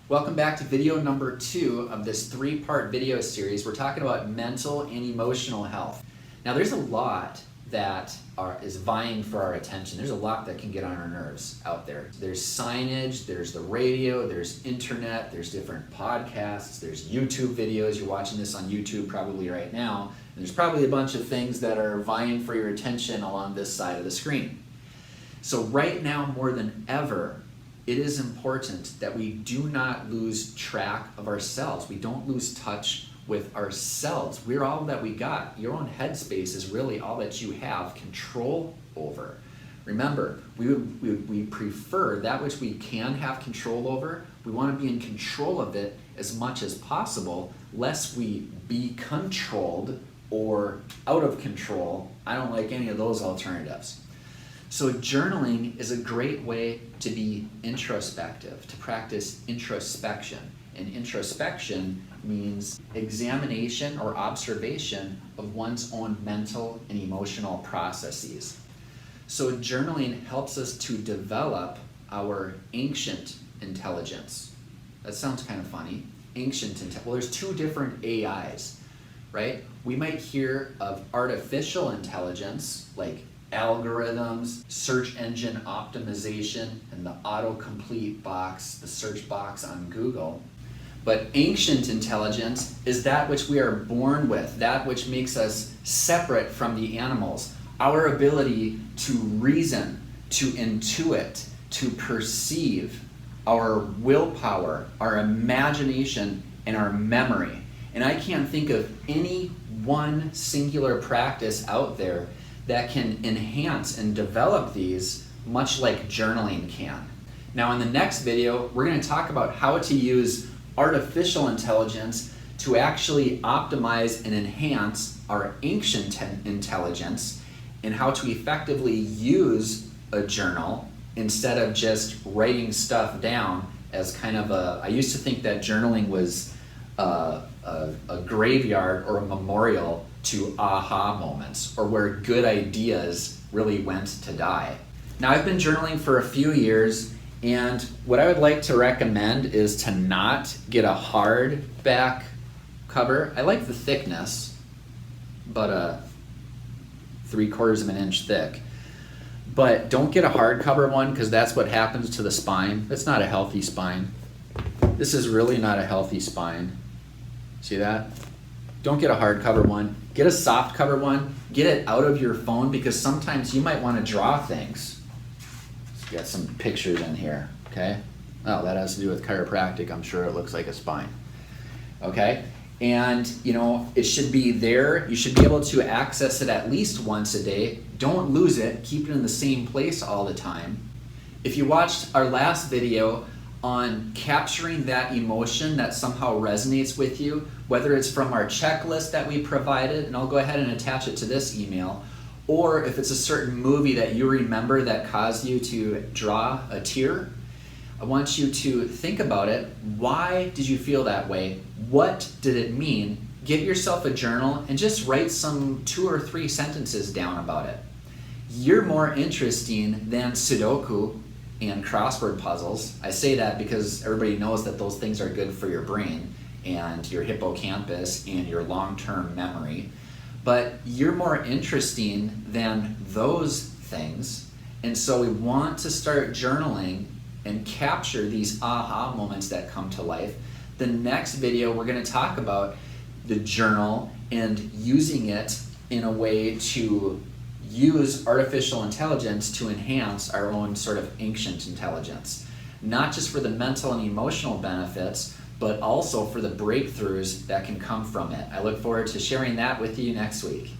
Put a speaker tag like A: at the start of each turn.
A: Welcome back to video number 2 of this 3-part video series. We're talking about mental and emotional health. Now there's a lot that is vying for our attention. There's a lot that can get on our nerves out there. There's signage, there's the radio, there's internet, there's different podcasts, there's YouTube videos. You're watching this on YouTube probably right now. And there's probably a bunch of things that are vying for your attention along this side of the screen. So right now more than ever, it is important that we do not lose track of ourselves. We don't lose touch with ourselves. We're all that we got. Your own headspace is really all that you have control over. Remember, we prefer that which we can have control over. We want to be in control of it as much as possible, lest we be controlled or out of control. I don't like any of those alternatives. So journaling is a great way to be introspective, to practice introspection. And introspection means examination or observation of one's own mental and emotional processes. So journaling helps us to develop our ancient intelligence. That sounds kind of funny. Well, there's 2 different AIs, right? We might hear of artificial intelligence, like algorithms, search engine optimization, and the autocomplete box, the search box on Google. But ancient intelligence is that which we are born with, that which makes us separate from the animals. Our ability to reason, to intuit, to perceive, our willpower, our imagination, and our memory. And I can't think of any one singular practice out there that can enhance and develop these much like journaling can. Now in the next video, we're going to talk about how to use artificial intelligence to actually optimize and enhance our ancient intelligence and how to effectively use a journal instead of just writing stuff down as kind of I used to think that journaling was a graveyard or a memorial to aha moments, or where good ideas really went to die. Now I've been journaling for a few years, and what I would like to recommend is to not get a hardback cover. I like the thickness, but 3/4 of an inch thick. But don't get a hardcover one, because that's what happens to the spine. That's not a healthy spine. This is really not a healthy spine. See that? Don't get a hardcover one. Get a soft cover one. Get it out of your phone, because sometimes you might want to draw things. Let's get some pictures in here, okay? Oh, that has to do with chiropractic. I'm sure it looks like a spine. Okay? And, it should be there. You should be able to access it at least once a day. Don't lose it. Keep it in the same place all the time. If you watched our last video on capturing that emotion that somehow resonates with you, whether it's from our checklist that we provided, and I'll go ahead and attach it to this email, or if it's a certain movie that you remember that caused you to draw a tear, I want you to think about it. Why did you feel that way? What did it mean? Get yourself a journal and just write some 2 or 3 sentences down about it. You're more interesting than Sudoku and crossword puzzles. I say that because everybody knows that those things are good for your brain and your hippocampus and your long-term memory. But you're more interesting than those things. And so we want to start journaling and capture these aha moments that come to life. The next video, we're going to talk about the journal and using it in a way to use artificial intelligence to enhance our own sort of ancient intelligence. Not just for the mental and emotional benefits, but also for the breakthroughs that can come from it. I look forward to sharing that with you next week.